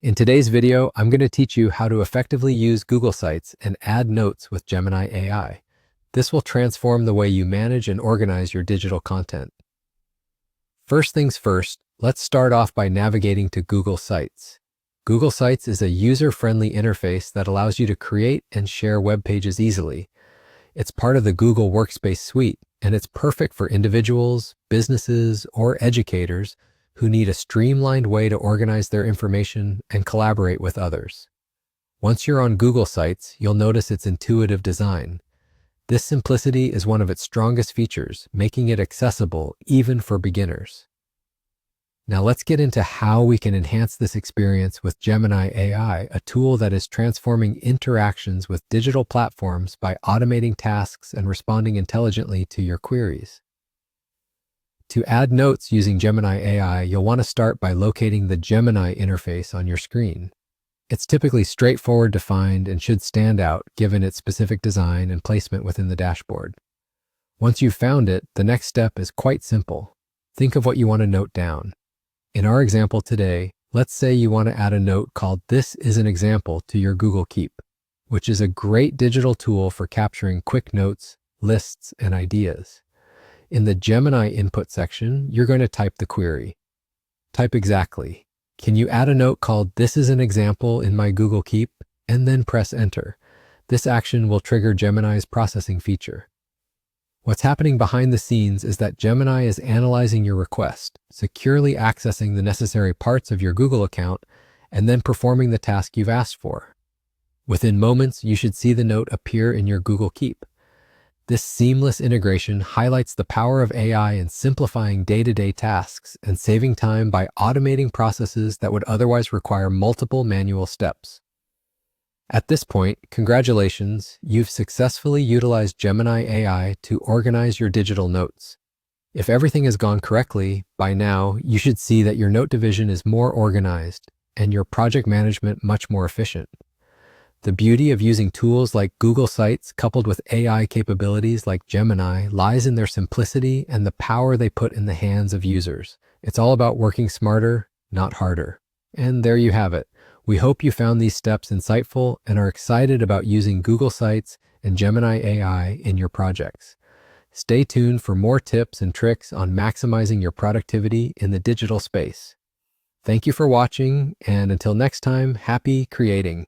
In today's video, I'm going to teach you how to effectively use Google Sites and add notes with Gemini AI. This will transform the way you manage and organize your digital content. First things first, let's start off by navigating to Google Sites. Google Sites is a user-friendly interface that allows you to create and share web pages easily. It's part of the Google Workspace suite, and it's perfect for individuals, businesses, or educators who need a streamlined way to organize their information and collaborate with others. Once you're on Google Sites, you'll notice its intuitive design. This simplicity is one of its strongest features, making it accessible even for beginners. Now let's get into how we can enhance this experience with Gemini AI, a tool that is transforming interactions with digital platforms by automating tasks and responding intelligently to your queries. To add notes using Gemini AI, you'll want to start by locating the Gemini interface on your screen. It's typically straightforward to find and should stand out given its specific design and placement within the dashboard. Once you've found it, the next step is quite simple. Think of what you want to note down. In our example today, let's say you want to add a note called "This is an example" to your Google Keep, which is a great digital tool for capturing quick notes, lists, and ideas. In the Gemini input section, you're going to type the query. Type exactly, "Can you add a note called 'This is an example' in my Google Keep?" and then press enter. This action will trigger Gemini's processing feature. What's happening behind the scenes is that Gemini is analyzing your request, securely accessing the necessary parts of your Google account, and then performing the task you've asked for. Within moments, you should see the note appear in your Google Keep. This seamless integration highlights the power of AI in simplifying day-to-day tasks and saving time by automating processes that would otherwise require multiple manual steps. At this point, congratulations, you've successfully utilized Gemini AI to organize your digital notes. If everything has gone correctly, by now, you should see that your note division is more organized and your project management much more efficient. The beauty of using tools like Google Sites coupled with AI capabilities like Gemini lies in their simplicity and the power they put in the hands of users. It's all about working smarter, not harder. And there you have it. We hope you found these steps insightful and are excited about using Google Sites and Gemini AI in your projects. Stay tuned for more tips and tricks on maximizing your productivity in the digital space. Thank you for watching, and until next time, happy creating.